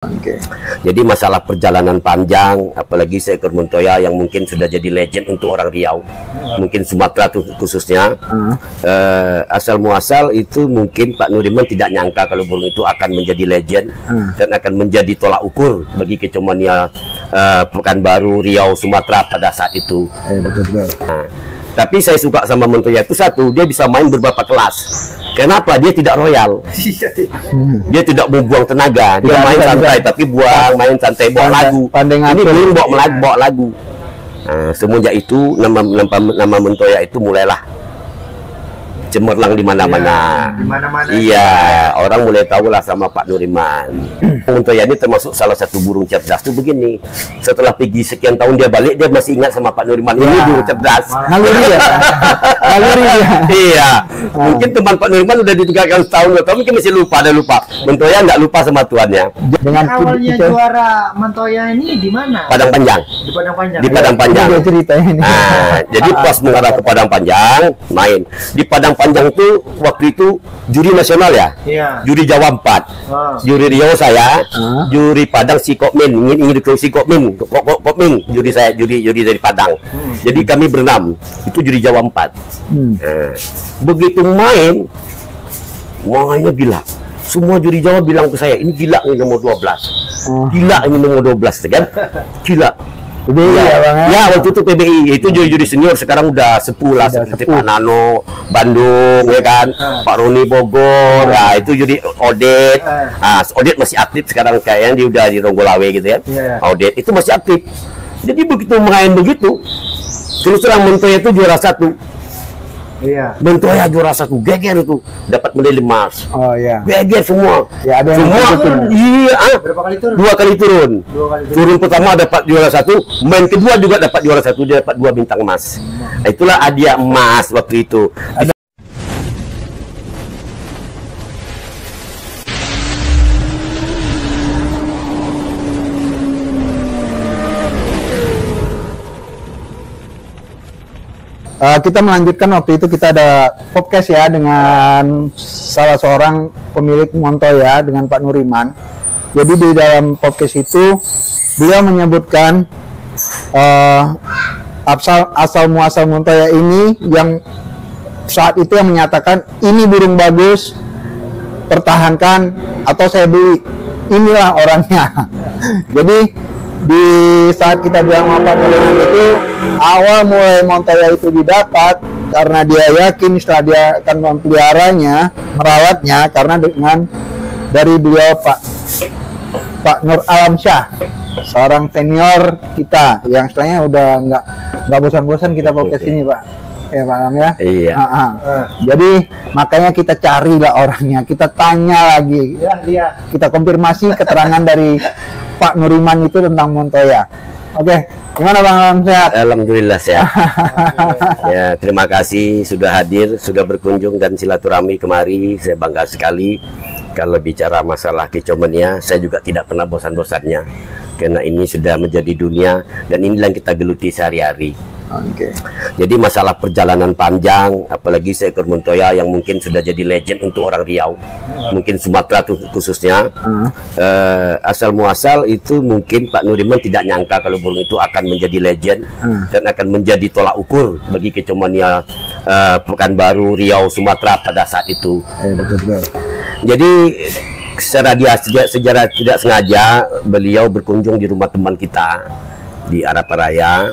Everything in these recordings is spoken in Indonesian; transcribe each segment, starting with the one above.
Oke. Jadi masalah perjalanan panjang, apalagi seekor Montoya yang mungkin sudah jadi legend untuk orang Riau, mungkin Sumatera tuh khususnya. Asal muasal itu mungkin Pak Nuriman tidak nyangka kalau burung itu akan menjadi legend dan akan menjadi tolak ukur bagi kecomania Pekanbaru, Riau, Sumatera pada saat itu. Betul. Tapi saya suka sama Montoya itu satu, dia bisa main beberapa kelas. Kenapa? Dia tidak royal. Dia tidak membuang tenaga. Dia main santai, tapi main santai, bawa lagu. Ini belum bawa lagu. Nah, semenjak itu nama Montoya itu mulailah cemerlang di mana-mana. Iya, orang mulai tahu lah sama Pak Nuriman. Montoya ini termasuk salah satu burung cerdas tuh begini. Setelah pergi sekian tahun dia balik, dia masih ingat sama Pak Nuriman. Ini burung cerdas. Naluri ya. Naluri ya. Iya. Mungkin teman Pak Nuriman udah ditinggalkan setahun atau mungkin masih lupa. Montoya nggak lupa sama tuannya. Dengan awalnya juara Montoya ini di mana? Padang Panjang. Di Padang Panjang. Di Padang Panjang. Nah, jadi pas mengarah ke Padang Panjang, main di Padang Panjang itu waktu itu juri nasional ya. Iya. Juri Jawa 4. Juri Riau saya, juri Padang si Kokmin, ingin si Kokmin, juri saya, juri dari Padang. Jadi kami berenam, itu juri Jawa 4. Begitu mainnya gila. Semua juri Jawa bilang ke saya, ini gila ini nomor 12. Gila ini nomor 12 kan? Gila. PBI ya Bang ya? Waktu itu PBI, itu juri-juri senior, sekarang udah sepuh lah, seperti Pak Nano Bandung ya kan, Pak Roni Bogor, nah itu juri Odet. Odet masih aktif sekarang, kayaknya dia udah di Ronggolawe gitu ya. Odet itu masih aktif. Jadi begitu main begitu, terus terang Montoya itu juara 1. Iya. Montoya juara 1, geger itu, dapat medali emas. Oh iya. Geger semua. Ya, ada yang semua. Iya. Berapa kali turun? 2 kali turun. 2 kali turun. Turun pertama dapat juara 1, main kedua juga dapat juara 1, dia dapat 2 bintang emas. Itulah hadiah emas waktu itu. Kita melanjutkan, waktu itu kita ada podcast ya dengan salah seorang pemilik Montoya dengan Pak Nuriman. Jadi di dalam podcast itu beliau menyebutkan asal muasal Montoya ini, yang saat itu yang menyatakan ini burung bagus, pertahankan atau saya beli. Inilah orangnya. Jadi di saat kita bilang apa itu, awal mulai Montoya itu didapat karena dia yakin setelah dia akan memeliharanya, merawatnya, karena dengan dari beliau Pak Nur Alamsyah, seorang senior kita yang setelahnya udah nggak bosan-bosan kita podcast ini Pak. Ya Pak Alam ya. Iya. Jadi makanya kita carilah orangnya, kita tanya lagi, kita konfirmasi keterangan dari Pak Nuriman itu tentang Montoya. Oke, gimana Bang Alam, sehat? Alhamdulillah sehat. Ya, terima kasih sudah hadir, sudah berkunjung dan silaturahmi kemari. Saya bangga sekali. Kalau bicara masalah kecomania, saya juga tidak pernah bosan-bosannya, karena ini sudah menjadi dunia dan inilah yang kita geluti sehari-hari. Oke. Jadi masalah perjalanan panjang, apalagi seekor Montoya yang mungkin sudah jadi legend untuk orang Riau, mungkin Sumatera tuh khususnya. Asal muasal itu mungkin Pak Nuriman tidak nyangka kalau burung itu akan menjadi legend dan akan menjadi tolak ukur bagi kecomania Pekanbaru, Riau, Sumatera pada saat itu. Betul. Jadi secara tidak sengaja beliau berkunjung di rumah teman kita di Araparaya.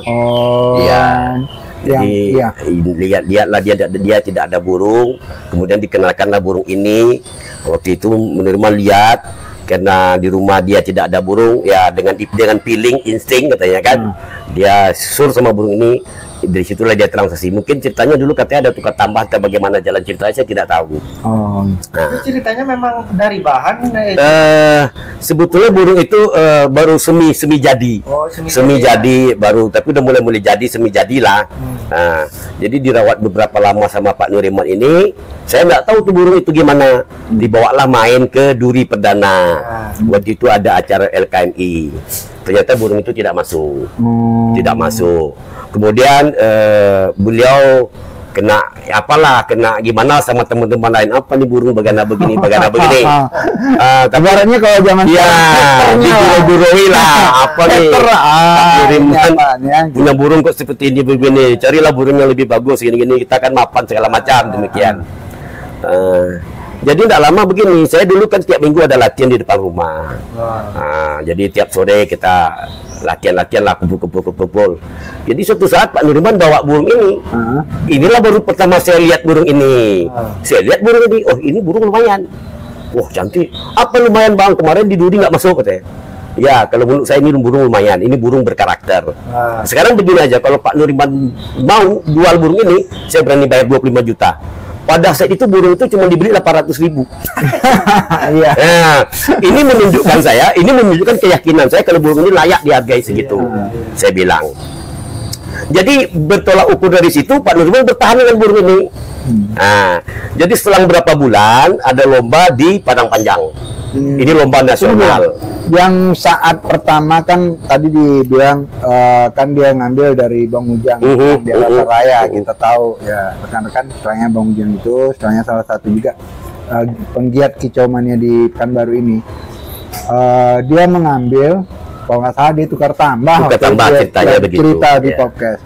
Iya. Jadi lihatlah dia tidak ada burung, kemudian dikenalkanlah burung ini. Waktu itu Nuriman lihat, karena di rumah dia tidak ada burung, ya dengan feeling, insting katanya kan, dia sur sama burung ini. Dari situlah dia transaksi. Mungkin ceritanya dulu katanya ada tukar tambah, atau bagaimana jalan ceritanya saya tidak tahu. Ceritanya memang dari bahan. Sebetulnya burung itu baru semi jadi. Semi jadi baru, tapi udah mulai jadi, semi jadilah. Jadi dirawat beberapa lama sama Pak Nuriman ini. Saya nggak tahu tuh burung itu gimana. Dibawalah main ke Duri Perdana. Waktu itu ada acara LKMI. Ternyata burung itu tidak masuk. Tidak masuk. Kemudian beliau kena apalah, kena gimana sama teman-teman lain, apa nih burung begana begini tapi kabarnya kalau zaman ya digurui lah apa nih kiriman punya burung kok seperti ini begini, carilah burung yang lebih bagus gini-gini, kita kan mapan segala macam demikian. Jadi tidak lama begini, saya dulu kan tiap minggu ada latihan di depan rumah. Jadi tiap sore kita latihan lah, kumpul. Jadi suatu saat Pak Nuriman bawa burung ini. Inilah baru pertama saya lihat burung ini. Saya lihat burung ini, oh ini burung lumayan. Wah cantik. Apa lumayan bang? Kemarin di duri nggak masuk katanya. Ya kalau menurut saya ini burung lumayan, ini burung berkarakter. Sekarang begini aja, kalau Pak Nuriman mau jual burung ini, saya berani bayar 25 juta. Pada saat itu burung itu cuma dibeli 800.000. Iya. Nah, ini menunjukkan keyakinan saya kalau burung ini layak dihargai segitu. Saya bilang. Jadi bertolak ukur dari situ Pak Nuriman bertahan dengan burung ini. Nah, jadi setelah berapa bulan ada lomba di Padang Panjang. Ini lomba nasional. Yang saat pertama kan tadi dibilang kan dia ngambil dari Bang Ujang di Alas Raya, kita tahu ya rekan-rekan, setelahnya Bang Ujang itu setelahnya salah satu juga penggiat kicau mania di Pekanbaru ini. Dia mengambil, kalau nggak salah dia tukar tambah ceritanya begitu. Cerita di podcast.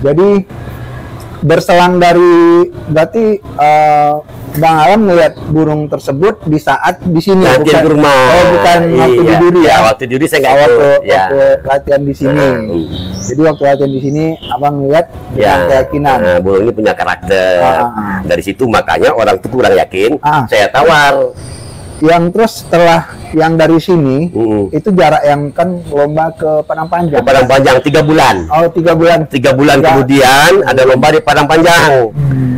Jadi berselang dari berarti Bang Alam melihat burung tersebut di saat di sini, bukan ke rumah. Oh, bukan waktu di duri ya. Waktu di duri saya nggak waktu latihan di sini. Jadi waktu latihan di sini Abang melihat dengan keyakinan. Burung ini punya karakter. Dari situ makanya orang itu kurang yakin. Saya tawar. Yang terus setelah yang dari sini itu jarak yang kan lomba ke Padang Panjang. Ke Padang Panjang 3 bulan. Oh 3 bulan. 3 bulan kemudian ada lomba di Padang Panjang.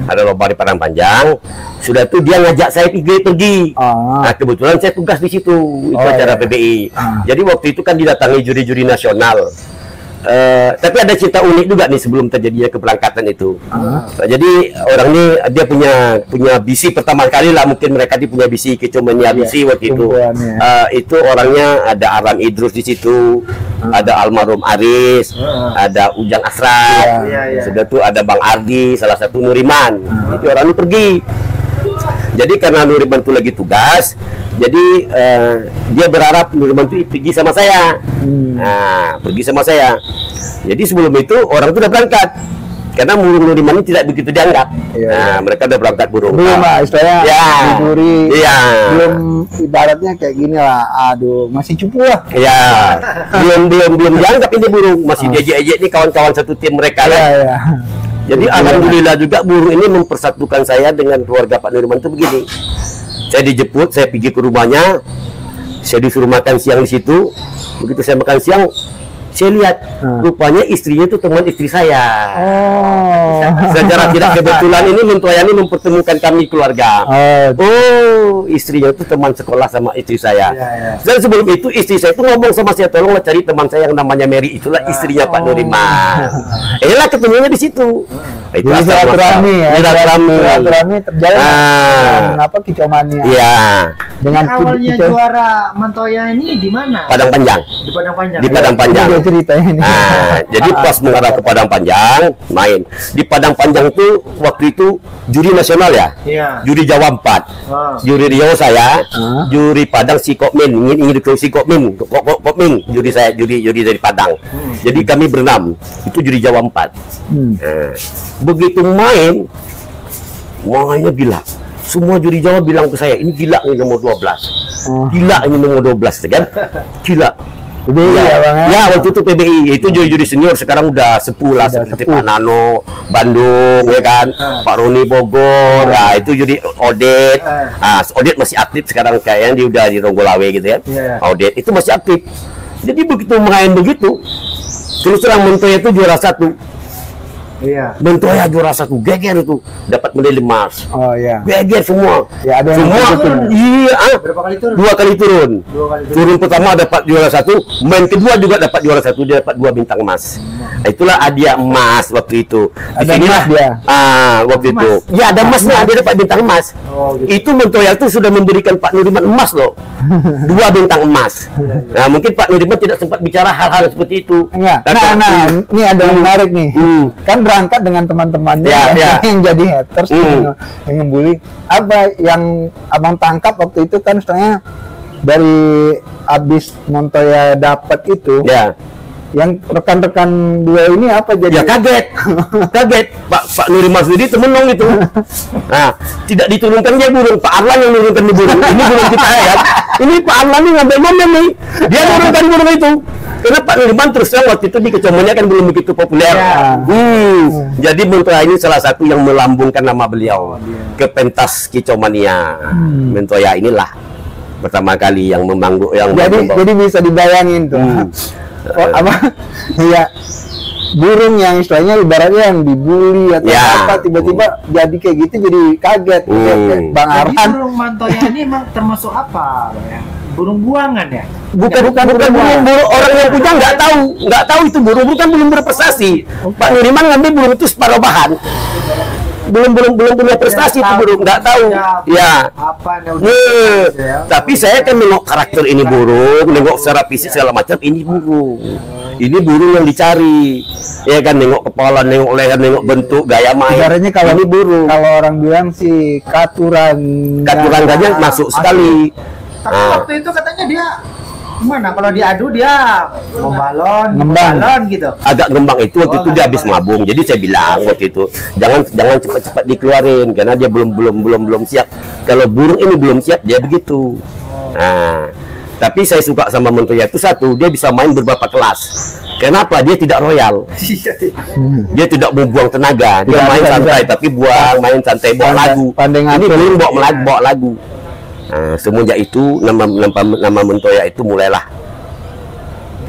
Ada lomba di Padang Panjang. Sudah tuh dia ngajak saya pergi. Nah kebetulan saya tugas di situ itu acara PBI. Jadi waktu itu kan didatangi juri-juri nasional. Tapi ada cerita unik juga nih sebelum terjadinya keberangkatan itu. Jadi orang ini dia punya visi pertama kali lah, mungkin mereka dia punya visi kicau mania visi waktu itu. Itu orangnya ada Aram Idrus di situ, ada almarhum Aris, ada Ujang Asraf, sudah tuh ada Bang Ardi, salah satu Nuriman. Itu orang ini pergi. Jadi karena Nuriman itu lagi tugas, jadi dia berharap Nuriman itu pergi sama saya. Nah, pergi sama saya. Jadi sebelum itu orang itu udah berangkat. Karena burung Nuriman ini tidak begitu dianggap. Nah, mereka udah berangkat burung. Belum lah, istilahnya diburi. Belum ibaratnya kayak gini lah. Aduh, masih cupu lah. Belum dianggap ini burung. Masih diejek-ejek nih kawan-kawan satu tim mereka lah. Jadi alhamdulillah juga burung ini mempersatukan saya dengan keluarga Pak Nuriman itu begini. Saya dijemput, saya pergi ke rumahnya, saya disuruh makan siang di situ. Begitu saya makan siang, saya lihat rupanya istrinya itu teman istri saya. Secara tidak kebetulan ini Mentoyani mempertemukan kami keluarga. Istrinya itu teman sekolah sama istri saya. Dan sebelum itu istri saya itu ngomong sama saya, tolonglah cari teman saya yang namanya Mary, itulah istrinya Pak Nuriman. Lah ketemunya di situ. Itu silaturahmi ya. Silaturahmi terjadi. Apa kicau mania? Iya. Dengan awalnya juara Montoya ini di mana? Padang Panjang. Di Padang Panjang. Di Padang Panjang. Ceritanya ini. Jadi pas mengarah ke Padang Panjang, main di Padang Panjang itu waktu itu juri nasional ya. Juri Jawa 4. Juri Riau saya, juri Padang si Kokmin, ingin si Kokmin, juri saya, juri dari Padang. Jadi kami berenam, itu juri Jawa 4. Begitu mainnya gila. Semua juri Jawa bilang ke saya, ini gila ini nomor 12. Gila ini nomor 12 kan? Gila. PBI ya Bang ya? Waktu itu PBI, itu juri-juri senior, sekarang udah sepuh lah, seperti Pak Nano Bandung ya kan, Pak Roni Bogor, itu juri Odet. Odet masih aktif sekarang, kayaknya dia udah di Ronggolawe gitu ya. Odet itu masih aktif. Jadi begitu main begitu, terus terang Montoya itu juara 1. Montoya juara 1, geger itu, dapat medali emas. Geger semua. Ada semua. Berapa kali turun? 2 kali turun. Turun pertama dapat juara 1, main kedua juga dapat juara 1, dia dapat 2 bintang emas. Itulah hadiah emas waktu itu. Di Ada sinilah emas dia. waktu itu. Ya ada emasnya, dia dapat bintang emas. Oh, gitu. Itu Montoya itu sudah memberikan Pak Nuriman emas loh. 2 bintang emas. Nah, mungkin Pak Nuriman tidak sempat bicara hal-hal seperti itu. Enggak. Nah, ini ada yang menarik nih. Kan berangkat dengan teman-temannya yang jadi haters, yang ngebully. Apa yang abang tangkap waktu itu kan setelahnya dari abis Montoya dapat itu, yang rekan-rekan dua ini apa jadi? Ya kaget, Pak Nuriman sendiri temenong itu. Nah, tidak diturunkan dia burung, Pak Arlan yang menurunkan di burung. Ini burung kita ya. Ini Pak Arlan nih ngambil momen nih, dia menurunkan burung itu. Karena Pak Nuriman terus terang waktu itu di Kecomannya kan belum begitu populer. Jadi Montoya ini salah satu yang melambungkan nama beliau ke pentas Kicomania. Montoya inilah pertama kali yang memangguk yang jadi bisa dibayangin tuh. Apa ya, burung yang istilahnya ibaratnya yang dibully atau apa tiba-tiba jadi kayak gitu, jadi kaget. Bang Arhan, burung Montoya ini emang termasuk apa ya? Burung buangan ya? Bukan burung orang yang punya nggak tahu itu burung belum berprestasi. Pak Nuriman ngambil burung itu separuh bahan. Belum punya prestasi itu burung, nggak tahu. Ya. Tapi saya kan nengok karakter ini burung, nengok secara fisik segala macam, ini burung yang dicari. Ya kan, nengok kepala, nengok leher, nengok bentuk, gaya main. Ibaratnya kalau ini burung, kalau orang bilang sih katurannya masuk sekali. Tapi waktu itu katanya dia gimana? Kalau diadu dia ngembang gitu. Agak ngembang itu waktu itu dia habis mabung. Jadi saya bilang waktu itu jangan cepat-cepat dikeluarin karena dia belum siap. Kalau burung ini belum siap dia begitu. Nah, tapi saya suka sama Montoya itu satu, dia bisa main beberapa kelas. Kenapa? Dia tidak royal. Dia tidak membuang tenaga. Dia main santai tapi main santai bawa lagu. Ini belum bawa lagu. Nah, semenjak itu nama Montoya itu mulailah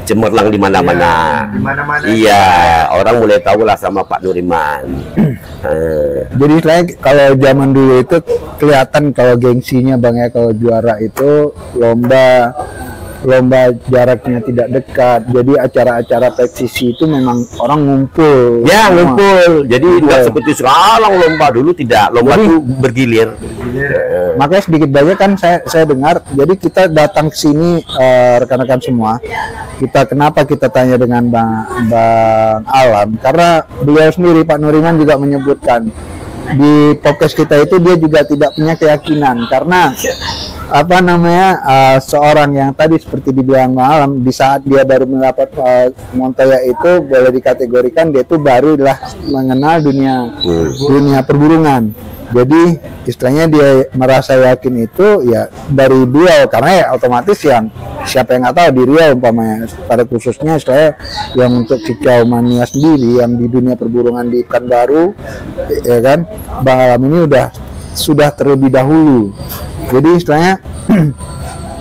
cemerlang di mana-mana. Iya, orang mulai tahu lah sama Pak Nuriman. Jadi kalau zaman dulu itu kelihatan kalau gengsinya Bang ya, kalau juara itu lomba jaraknya tidak dekat. Jadi acara-acara PSSI itu memang orang ngumpul. Ya, ngumpul. Jadi nggak seperti sekarang lomba dulu tidak. Lomba itu bergilir. Makanya sedikit banyak kan saya dengar. Jadi kita datang ke sini rekan-rekan semua. Kenapa kita tanya dengan Bang Alam? Karena beliau sendiri Pak Nuriman juga menyebutkan di podcast kita itu dia juga tidak punya keyakinan karena seorang yang tadi seperti dibilang malam, di saat dia baru mendapat Montoya itu boleh dikategorikan dia itu barulah mengenal dunia perburungan. Jadi istilahnya dia merasa yakin itu ya dari Riau, karena ya otomatis yang siapa yang nggak tahu di Riau umpamanya pada khususnya istilahnya yang untuk Kicomania sendiri yang di dunia perburungan di Pekanbaru ya kan, Bang Alam ini sudah terlebih dahulu. Jadi istilahnya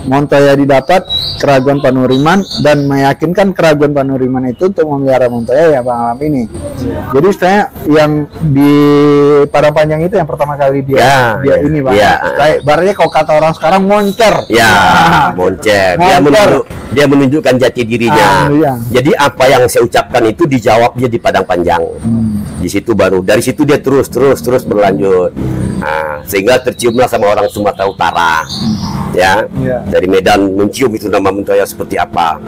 Montoya didapat keraguan Pak Nuriman dan meyakinkan keraguan Pak Nuriman itu untuk memelihara Montoya ya Bang Alam ini. Jadi istilahnya yang di Padang Panjang itu yang pertama kali dia ini Bang. Barunya kalau kata orang sekarang moncer. Moncer. Dia menunjukkan jati dirinya. Jadi apa yang saya ucapkan itu dijawab dia di Padang Panjang. Di situ baru dari situ dia terus berlanjut. Nah, sehingga terciumlah sama orang Sumatera Utara. Dari Medan mencium itu nama Montoya seperti apa.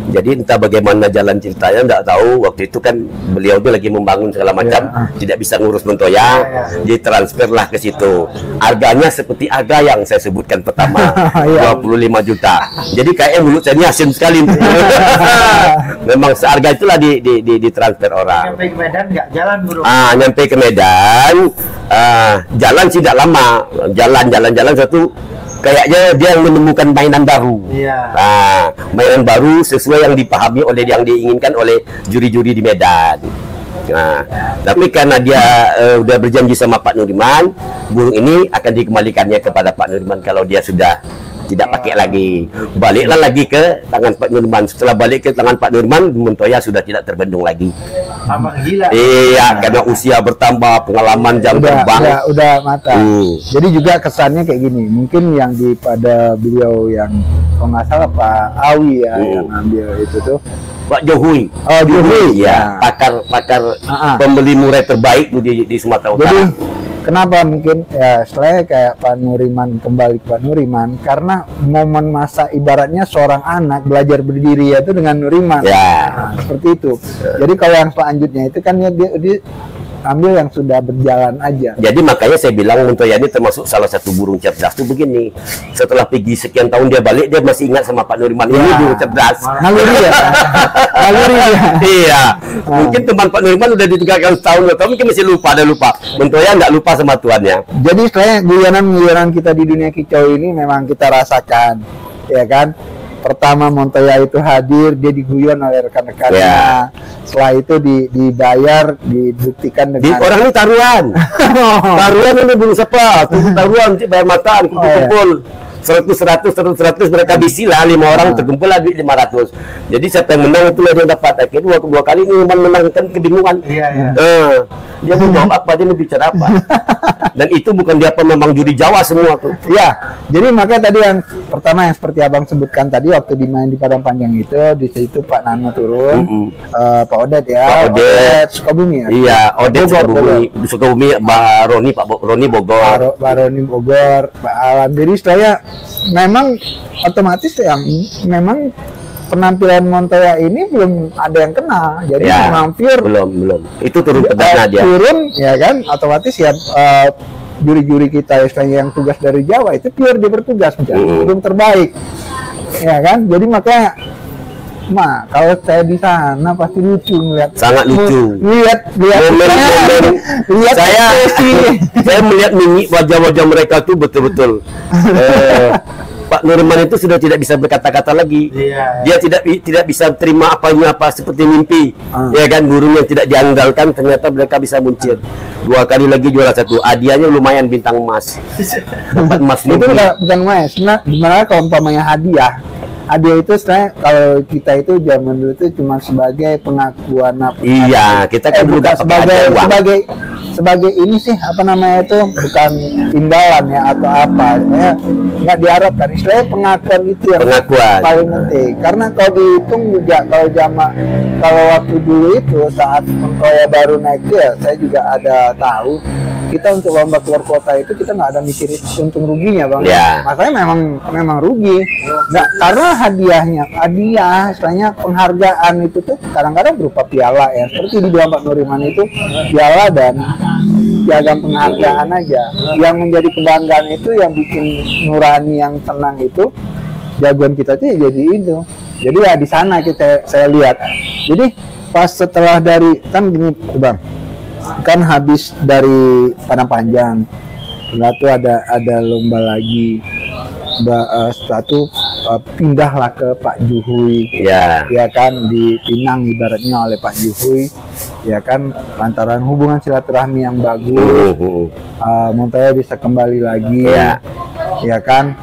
Jadi entah bagaimana jalan ceritanya, tidak tahu. Waktu itu kan beliau tuh lagi membangun segala macam, tidak bisa ngurus Montoya, ditransferlah ke situ. Harganya seperti harga yang saya sebutkan pertama, 25 juta. Jadi kayaknya mulut saya ini asin sekali. Memang seharga itulah ditransfer orang. Nyampe ke Medan nggak jalan bro? Nyampe ke Medan, jalan sih tidak lama, jalan satu. Kayaknya dia menemukan mainan baru. Mainan baru sesuai yang dipahami oleh yang diinginkan oleh juri-juri di Medan. Tapi karena dia udah berjanji sama Pak Nuriman, burung ini akan dikembalikannya kepada Pak Nuriman kalau dia sudah tidak pakai lagi. Baliklah lagi ke tangan Pak Nuriman. Setelah balik ke tangan Pak Nuriman, Montoya sudah tidak terbendung lagi. Gila. Iya, karena usia bertambah, pengalaman jam terbang. Udah mata. Jadi juga kesannya kayak gini. Mungkin yang pada beliau yang kalau nggak salah Pak Awi ya yang ambil itu tuh. Pak Jokowi. Oh, Jokowi. Ya, pakar pembeli murai terbaik di Sumatera Utara. Jadi kenapa mungkin ya setelah kayak Pak Nuriman, kembali ke Pak Nuriman, karena momen masa ibaratnya seorang anak belajar berdiri itu dengan Nuriman. Ya. Nah, seperti itu. Jadi kalau yang selanjutnya itu kan ya dia ambil yang sudah berjalan aja. Jadi makanya saya bilang Montoya ini termasuk salah satu burung cerdas tuh begini. Setelah pergi sekian tahun dia balik, dia masih ingat sama Pak Nuriman. Ini burung cerdas. Naluri ya. Naluri ya. Iya. Mungkin teman Pak Nuriman udah ditinggalkan setahun atau mungkin masih lupa, ada lupa. Montoya nggak lupa sama tuannya. Jadi sebenarnya guyonan-guyonan kita di dunia kicau ini memang kita rasakan, ya kan? Pertama Montoya itu hadir, dia diguyon oleh rekan-rekannya. Ya. Setelah itu dibayar, dibuktikan dengan Orang ini taruhan. Taruhan ini belum siapa? Taruhan nanti bayar makan, kumpul-kumpul. 100 mereka bisi lah, 5 orang terkumpul lah duit 500. Jadi siapa yang menang itulah yang dapat. Akhirnya dua kali ini menangkan kebingungan. Dia mau jawab apa, dia mau bicara apa. Dan itu bukan dia memang juri Jawa semua tuh. Ya, jadi makanya tadi yang pertama yang seperti abang sebutkan tadi waktu dimain di Padang Panjang itu, di situ Pak Nano turun, Pak Odet ya, Pak Odet Sukabumi ya. Iya, Odet Sukabumi, Pak Roni Bogor. Pak Roni Bogor, Pak Alan. Jadi saya memang otomatis yang memang penampilan Montoya ini belum ada yang kenal, jadi Ya, memang pure belum. Itu turun pedang aja. turun ya kan, otomatis ya juri-juri kita yang tugas dari Jawa itu pure dia bertugas mencari burung terbaik, ya kan. Jadi makanya kalau saya di sana pasti lucu ngeliat, Sangat lucu. lihat Momen saya melihat wajah-wajah mereka tuh betul-betul. Pak Nuriman itu sudah tidak bisa berkata-kata lagi. Dia tidak bisa terima apa seperti mimpi. Ya kan, burung yang tidak diandalkan ternyata mereka bisa muncul. 2 kali lagi juara 1. Hadiahnya lumayan, bintang emas. Dapat emas itu bukan mas. Nah, gimana kalau umpamanya hadiah itu sebenarnya kalau kita itu zaman dulu itu cuma sebagai pengakuan apa? Iya, kita kan juga sebagai ini sih apa namanya itu, bukan imbalan ya atau apa ya, nggak diharapkan, istilahnya pengakuan itu yang pengakuan paling penting. Karena kalau dihitung juga kalau waktu dulu itu saat Montoya baru naik ya, saya juga ada tahu kita untuk lomba keluar kota itu kita nggak ada mikirin untung ruginya bang. Ya. Makanya memang rugi. Nggak, karena hadiah istilahnya penghargaan itu tuh kadang-kadang berupa piala ya, seperti di Pak Nuriman itu piala dan piagam penghargaan aja. Yang menjadi kebanggaan itu yang bikin nurani yang tenang itu, jagoan kita tuh ya jadi itu. Jadi ya di sana saya lihat. Jadi pas setelah dari kan gini bang, kan habis dari Padang Panjang, lalu ada lomba lagi, setelah itu pindahlah ke Pak Juhui, ya kan, dipinang ibaratnya oleh Pak Juhui, ya kan, lantaran hubungan silaturahmi yang bagus, Montoya bisa kembali lagi, ya kan,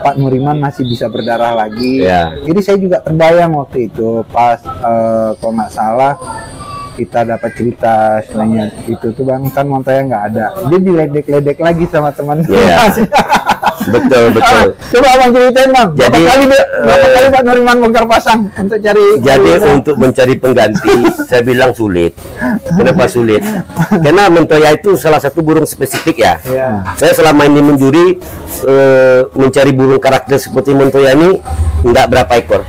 Pak Nuriman masih bisa berdarah lagi. Jadi saya juga terbayang waktu itu pas kalau nggak salah kita dapat cerita istilahnya itu tuh bang, kan Montoya nggak ada, dia diledek-ledek lagi sama teman-teman. Betul. Coba abang ceritain bang, berapa kali Pak Nuriman bongkar pasang untuk cari. Jadi untuk mencari pengganti, saya bilang sulit. Kenapa sulit? Karena Montoya itu salah satu burung spesifik ya. Saya selama ini menjuri mencari burung karakter seperti Montoya ini nggak berapa ekor.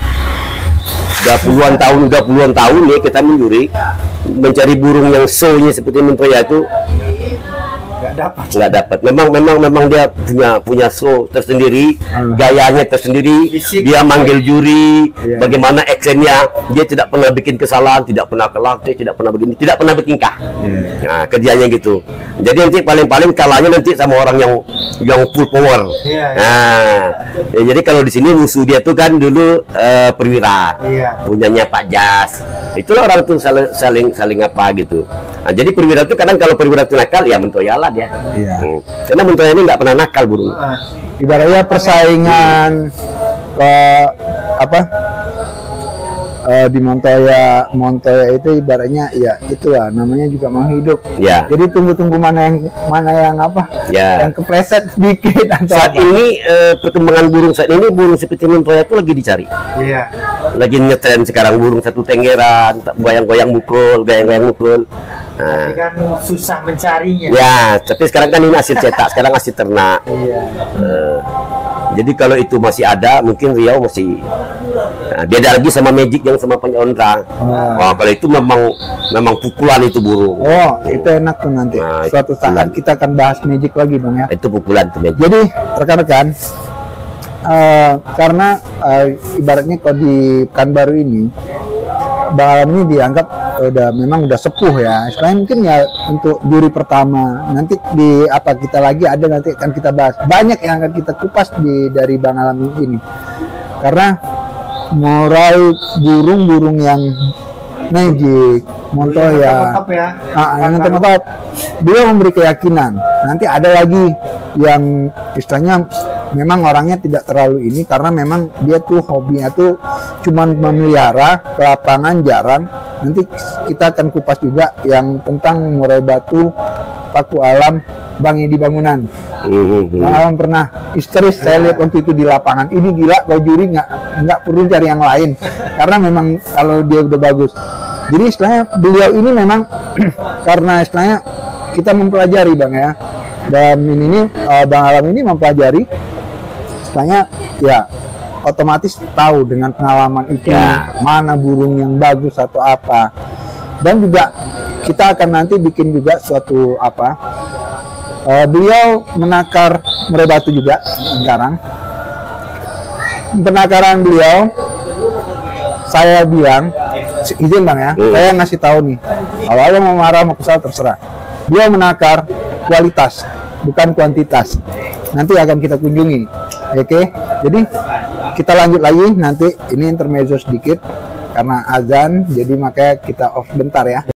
Udah puluhan tahun nih kita menjuri mencari burung yang show-nya seperti Montoya itu nggak dapat. Memang dia punya show tersendiri, gayanya tersendiri, dia manggil juri, bagaimana actionnya, dia tidak pernah bikin kesalahan, tidak pernah kelatih, tidak pernah begini, tidak pernah bertingkah. Nah kerjanya gitu. Jadi nanti paling kalahnya nanti sama orang yang full power. Nah jadi kalau di sini musuh dia tuh kan dulu Perwira, punyanya Pak Jas. Itulah orang tuh saling apa gitu. Nah, jadi Perwira itu kadang kalau Perwira itu nakal ya Montoya lah dia. Karena Montoya ini nggak pernah nakal burung. Ibaratnya persaingan di Montoya itu ibaratnya ya itulah namanya juga mau hidup. Jadi tunggu mana yang yang kepleset sedikit atau saat ini perkembangan burung saat ini burung seperti Montoya itu lagi dicari. lagi ngetren sekarang burung satu tenggeran, goyang-goyang mukul, goyang-goyang mukul. Tapi kan susah mencarinya. Ya, tapi sekarang kan ini hasil cetak, sekarang hasil ternak. Iya. Jadi kalau itu masih ada, mungkin Riau masih beda lagi sama Magic yang sama Penyondra. Wah, kalau itu memang pukulan itu burung. Oh, itu enak tuh nanti. Nah, Suatu saat kita akan bahas Magic lagi Bang ya. Itu pukulan tuh Magic. Jadi rekan-rekan, karena ibaratnya kalau di Pekanbaru ini, Bang Alam ini dianggap memang udah sepuh ya. Selain mungkin ya untuk juri pertama, nanti di apa kita lagi ada nanti akan kita bahas. Banyak yang akan kita kupas dari Bang Alam ini. Karena mulai burung-burung yang Magic, Montoya, yang tempat dia memberi keyakinan. Nanti ada lagi yang istilahnya memang orangnya tidak terlalu ini karena memang dia tuh hobinya tuh cuman memelihara ke lapangan jarang. Nanti kita akan kupas juga yang tentang murai batu, paku alam, Bang Edi Bangunan. Bang Alam pernah histeris saya lihat waktu itu di lapangan. Ini gila, kalau juri nggak perlu cari yang lain karena memang kalau dia udah bagus. Jadi istilahnya beliau ini memang karena istilahnya kita mempelajari Bang ya. Dan ini Bang Alam ini mempelajari istilahnya ya otomatis tahu dengan pengalaman itu mana burung yang bagus atau apa. Dan juga kita akan nanti bikin juga suatu apa beliau menakar murai batu juga sekarang. Penakaran beliau saya bilang izin Bang ya, saya ngasih tahu nih, kalau mau marah mau kesal terserah. Dia menakar kualitas bukan kuantitas. Nanti akan kita kunjungi. Oke. Jadi kita lanjut lagi nanti, ini intermezzo sedikit karena azan, jadi makanya kita off bentar ya.